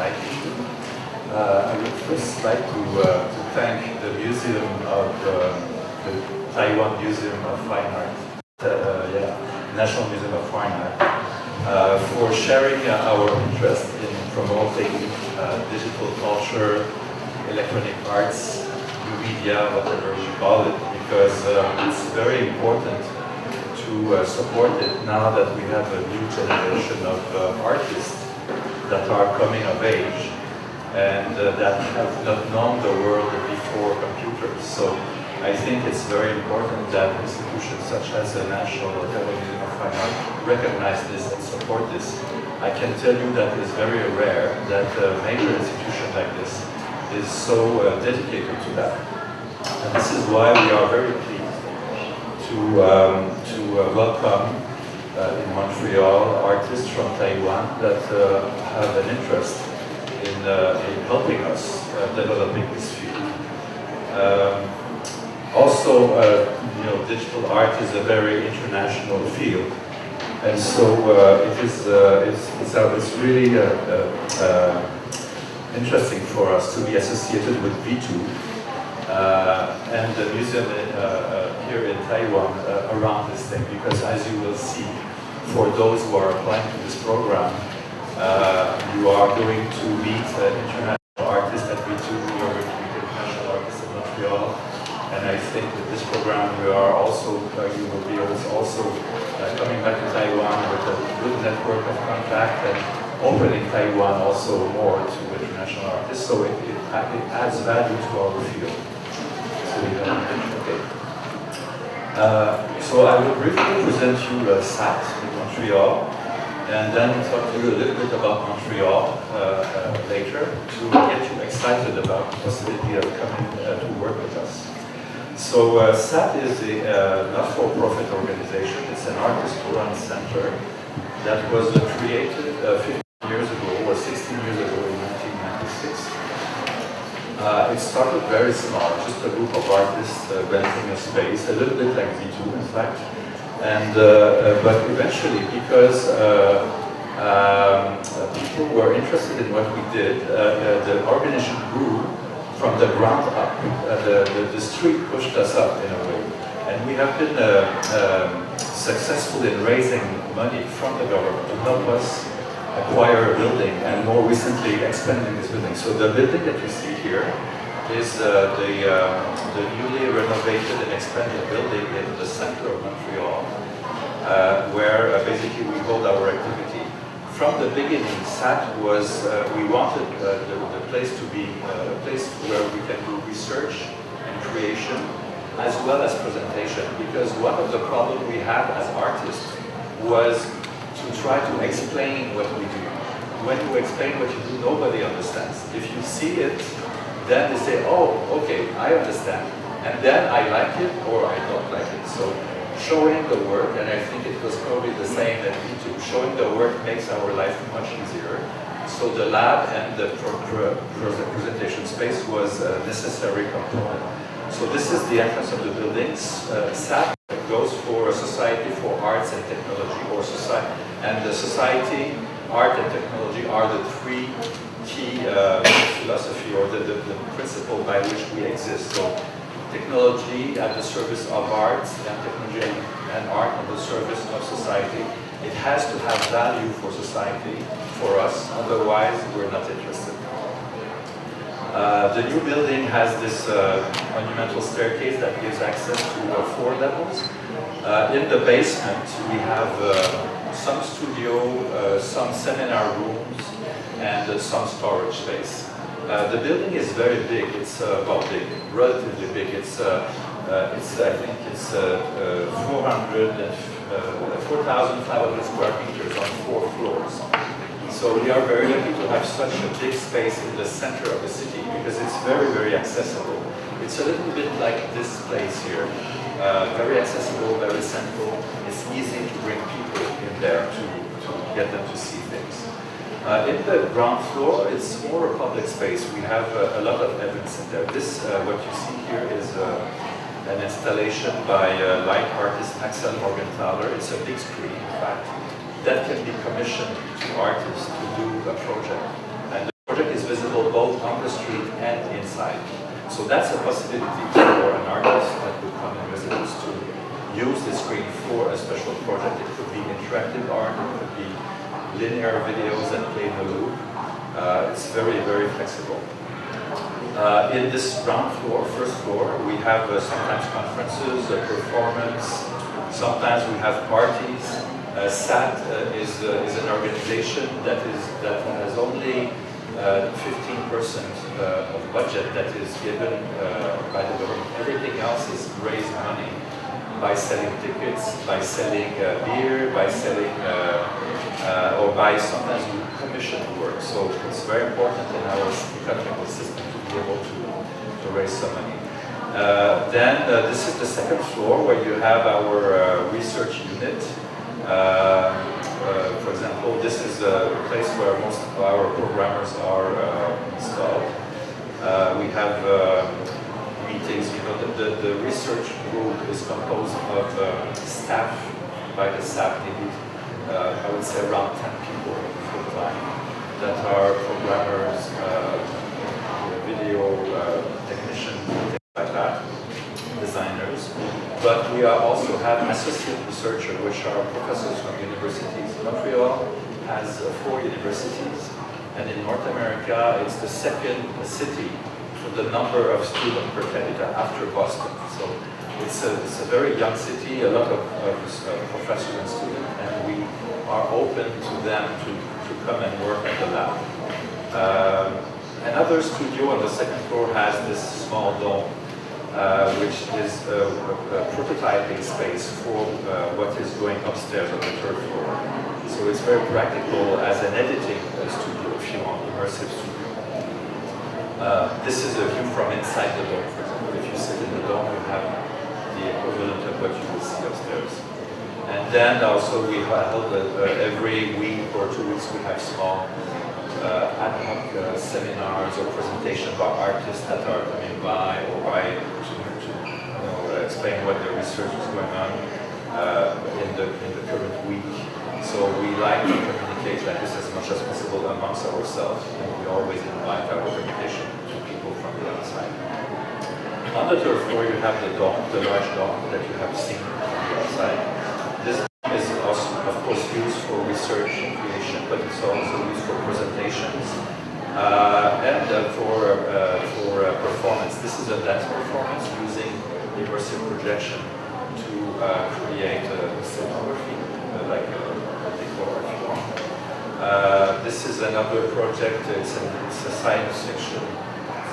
inviting me. I would first like to thank the Museum of the Taiwan Museum of Fine Art, National Museum of Fine Art, for sharing our interest in promoting digital culture, electronic arts, new media, whatever we call it, because it's very important to support it now that we have a new generation of artists that are coming of age and that have not known the world before computers. So I think it's very important that institutions such as the National Museum of Fine Art recognize this and support this. I can tell you that it's very rare that a major institution like this is so dedicated to that. And this is why we are very pleased to welcome in Montreal artists from Taiwan that have an interest in helping us developing this field. Also, digital art is a very international field, and so it's really interesting for us to be associated with V2 and the museum here in Taiwan around this thing, because as you will see, for those who are applying to this program, you are going to meet international artists at V2, you are going to meet international artists in Montreal, and I think with this program we are also, you will be also coming back to Taiwan with a good network of contact and opening Taiwan also more to international artists, so it adds value to our field. So I will briefly present you SAT in Montreal, and then talk to you a little bit about Montreal later to get you excited about the possibility of coming to work with us. So SAT is a not-for-profit organization. It's an artist-run center that was created 15 years ago or 16 years ago in 1996. It started very small, just a group of artists renting a space, a little bit like V2 in fact. And but eventually, because people were interested in what we did, the organization grew from the ground up. The street pushed us up in a way. And we have been successful in raising money from the government to help us acquire a building, and more recently expanding this building. So the building that you see here is the newly renovated and expanded building in the center of Montreal, where basically we hold our activity. From the beginning, SAT was, we wanted the place to be a place where we can do research and creation, as well as presentation, because one of the problems we had as artists was to try to explain what we do. When you explain what you do, nobody understands. If you see it, then they say, oh, okay, I understand. And then I like it or I don't like it. So showing the work, and I think it was probably the same at V2, showing the work makes our life much easier. So the lab and the presentation space was a necessary component. So this is the entrance of the buildings. SAT goes for Society for Arts and Technology, or society, and the society, art and technology are the three key philosophy or the principle by which we exist. So technology at the service of art, and technology and art at the service of society. It has to have value for society, for us, otherwise we're not interested. The new building has this monumental staircase that gives access to 4 levels. In the basement, we have some studio, some seminar rooms, and some storage space. The building is very big. It's well, big, relatively big. It's I think it's 4,500 square meters on 4 floors. So we are very lucky to have such a big space in the center of the city because it's very, very accessible. It's a little bit like this place here. Very accessible, very central. It's easy to bring people in there to get them to see things. In the ground floor, it's more a public space. We have a lot of events in there. This, what you see here is an installation by light artist Axel Morgenthaler. It's a big screen, in fact, that can be commissioned to artists to do a project. And the project street and inside. So that's a possibility for an artist that would come in residence to use the screen for a special project. It could be interactive art, it could be linear videos that play in a loop. It's very, very flexible. In this ground floor, first floor, we have sometimes conferences, performance, sometimes we have parties. SAT is an organization that has only 15% of budget that is given by the government. Everything else is raised money by selling tickets, by selling beer, by selling, or by sometimes commission work. So it's very important in our economical system to be able to raise some money. Then this is the second floor where you have our research unit. For example, this is a place where most of our programmers are installed. We have meetings. You know, the research group is composed of staff by the SAT. I would say around 10 people full time that are programmers, video technicians, things like that, designers. But we also have associate researchers, which are professors from universities. Montreal has 4 universities, and in North America, it's the second city for the number of students per capita after Boston. So it's a very young city, a lot of professors and students, and we are open to them to come and work at the lab. Another studio on the second floor has this small dome, which is a prototyping space for what is going upstairs on the third floor. So it's very practical as an editing studio, if you want, immersive studio. This is a view from inside the dome, for example. If you sit in the dome, you have the equivalent of what you will see upstairs. And then also we held every week or 2 weeks we have small ad hoc seminars or presentations by artists that are coming by or by to explain what the research is going on in the current week. So we like to communicate like this as much as possible amongst ourselves, and we always invite our communication to people from the outside. On the third floor you have the dome, the large dome that you have seen from the outside. This is also, of course, used for research and creation, but it's also used for presentations and for performance. This is a dance performance using immersive projection to create scenography, like a decor, if you want. This is another project. It's a science fiction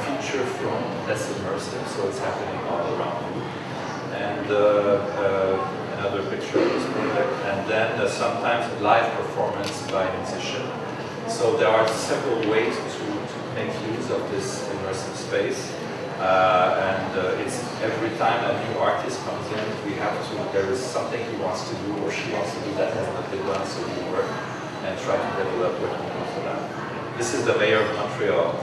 feature film that's immersive, so it's happening all around you. And another picture of this project, and then sometimes live performance by a musician. So there are several ways to make use of this immersive space, and it's every time a new artist comes in, there is something he wants to do or she wants to do that has not been done, so we work and try to develop what we do for that. This is the mayor of Montreal,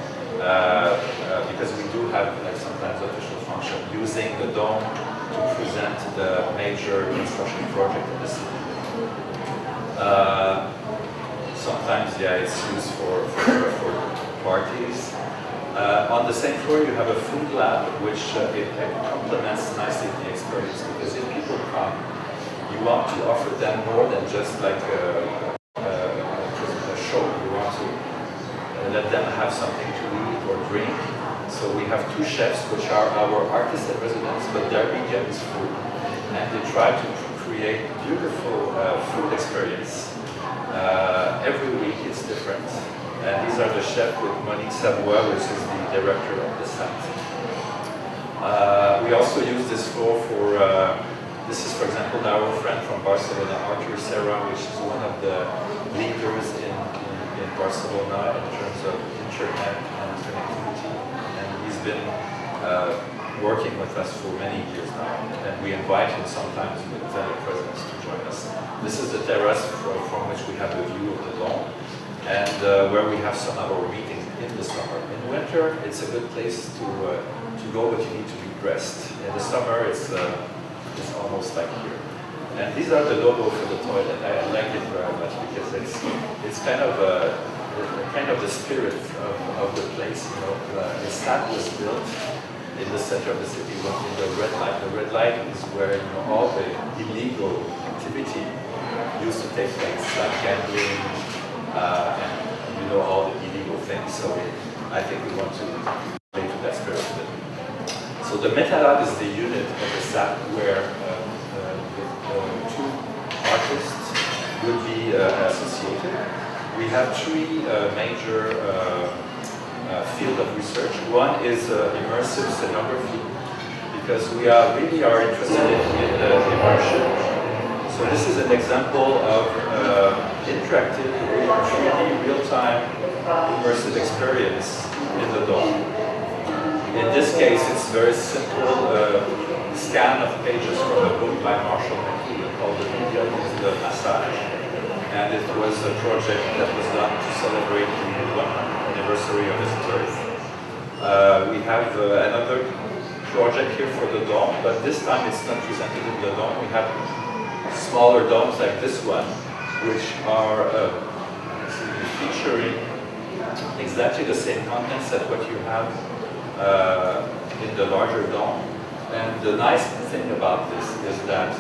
because we do have like sometimes official function using the dome to present the major construction project in the city. Sometimes, yeah, it's used for parties. On the same floor, you have a food lab, which it complements nicely the experience, because if people come, you want to offer them more than just like a show. You want to let them have something to eat or drink. So we have 2 chefs, which are our artists in residence, but their medium is food. And they try to create beautiful food experience. Every week it's different. And these are the chefs with Monique Savoie, which is the director of the SAT. We also use this floor for, this is for example our friend from Barcelona, Arthur Serra, which is one of the leaders in Barcelona in terms of internet and connectivity. He's been working with us for many years now, and we invite him sometimes with presence to join us. This is the terrace from which we have a view of the dome, and where we have some of our meetings in the summer. In winter, it's a good place to go, but you need to be dressed. In the summer, it's almost like here. And these are the logo for the toilet. I like it very much because it's kind of kind of the spirit of the place. You know, the SAT was built in the center of the city, in the red light. The red light is where all the illegal activity used to take place, like gambling and all the illegal things. So I think we want to play to that spirit of it. So the Metalab is the unit of the SAT where two artists would be associated. We have three major field of research. One is immersive scenography, because we really are interested in immersion. So this is an example of interactive, 3D, real-time immersive experience in the dome. In this case, it's very simple scan of pages from a book by Marshall McLuhan called The Media is the Massage. And it was a project that was done to celebrate the 100th anniversary of his birth. We have another project here for the dome, but this time it's not presented in the dome. We have smaller domes like this one, which are featuring exactly the same contents as what you have in the larger dome. And the nice thing about this is that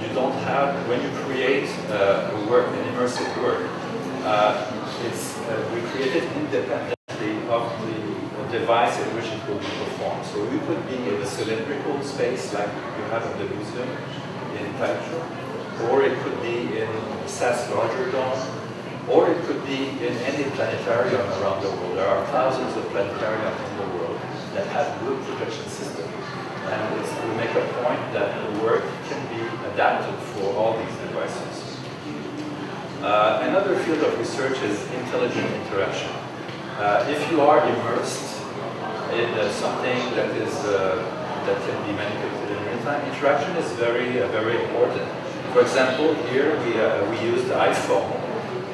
you don't have, when you create a work, an immersive work, we create it independently of the device in which it will be performed. So we could be in a cylindrical space like you have in the museum in Taipei, or it could be in SAT's larger dome, or it could be in any planetarium around the world. There are thousands of planetariums in the world that have good projection systems. And we make a point that the work can be adapted for all these devices. Another field of research is intelligent interaction. If you are immersed in something that can be manipulated in real time, interaction is very important. For example, here we use the iPhone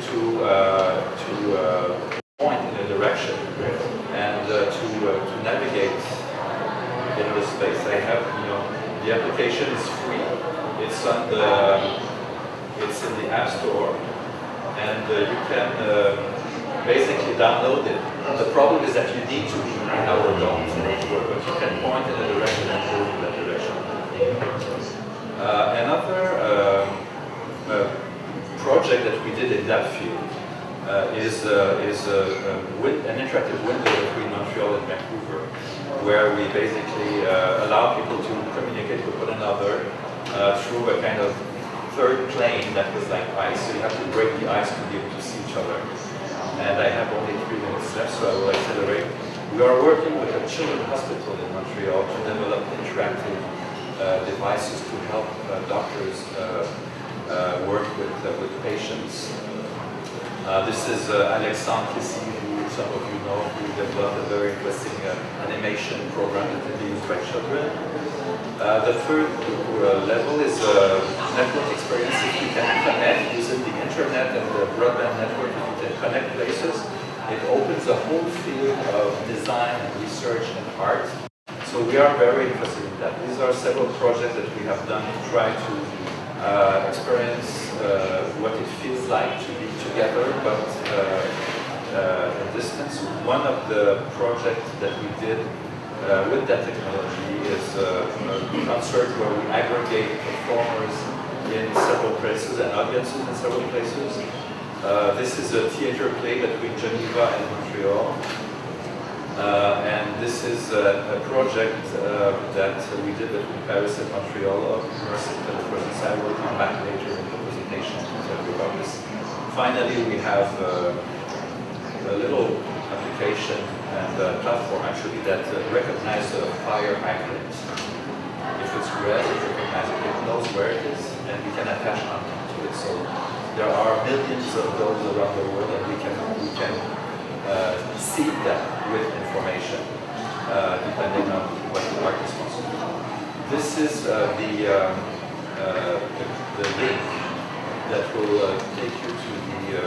to point in a direction and to navigate in the space. I have, the application is free. It's in the App Store, and you can basically download it. The problem is that you need to be in our dome to work, but you can point in a direction and move in that direction. Another project that we did in that field is an interactive window between Montreal and Vancouver, where we basically allow people to communicate with one another through a kind of third plane that was like ice. So you have to break the ice to be able to see each other. And I have only 3 minutes left, so I will accelerate. We are working with a children's hospital in Montreal to develop interactive devices to help doctors work with patients. This is Alexandre Kissy, who some of you know, who developed a very interesting animation program that can be used by children. The third level is network experience. If you can connect using the internet and the broadband network, if you can connect places, it opens a whole field of design and research and art. So we are very interested in that. These are several projects that we have done to try to experience what it feels like to be together, but a distance. One of the projects that we did with that technology is a concert where we aggregate performers in several places and audiences in several places. This is a theater play between Geneva and Montreal. And this is a project that we did between Paris and Montreal of immersive telepresence. I will come back later in the presentation to tell you about this. Finally, we have a little application and platform actually that recognizes a fire hydrant. If it's red, it recognizes it, it knows where it is, and we can attach content to it. So there are millions of those around the world, and we can seed them with information depending on what the artist wants to do. This is the link that will take you to the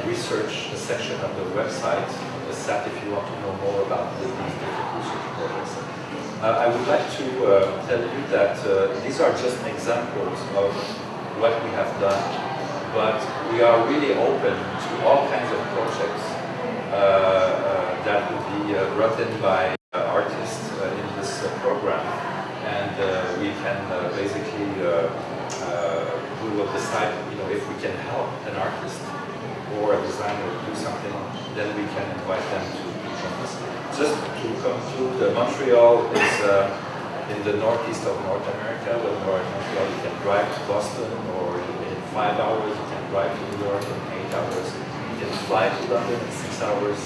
research section of the website, the SAT, if you want to know more about these different research projects. I would like to tell you that these are just examples of what we have done, but we are really open to all kinds brought in by artists in this program, and we can basically we will decide, if we can help an artist or a designer do something, then we can invite them to join us. Just to come to Montreal is in the northeast of North America. When you're in Montreal, you can drive to Boston, or in 5 hours you can drive to New York in 8 hours. You can fly to London in 6 hours.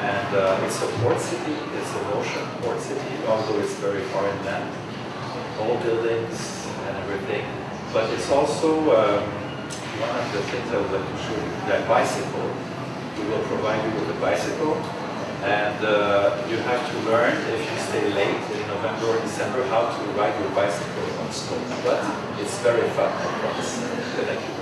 And it's a port city, it's an ocean port city, although it's very far inland. All buildings and everything. But it's also one of the things I would like to show you, that bicycle. We will provide you with a bicycle, and you have to learn, if you stay late in November or December, how to ride your bicycle on snow. But it's very fun, I promise. Thank you.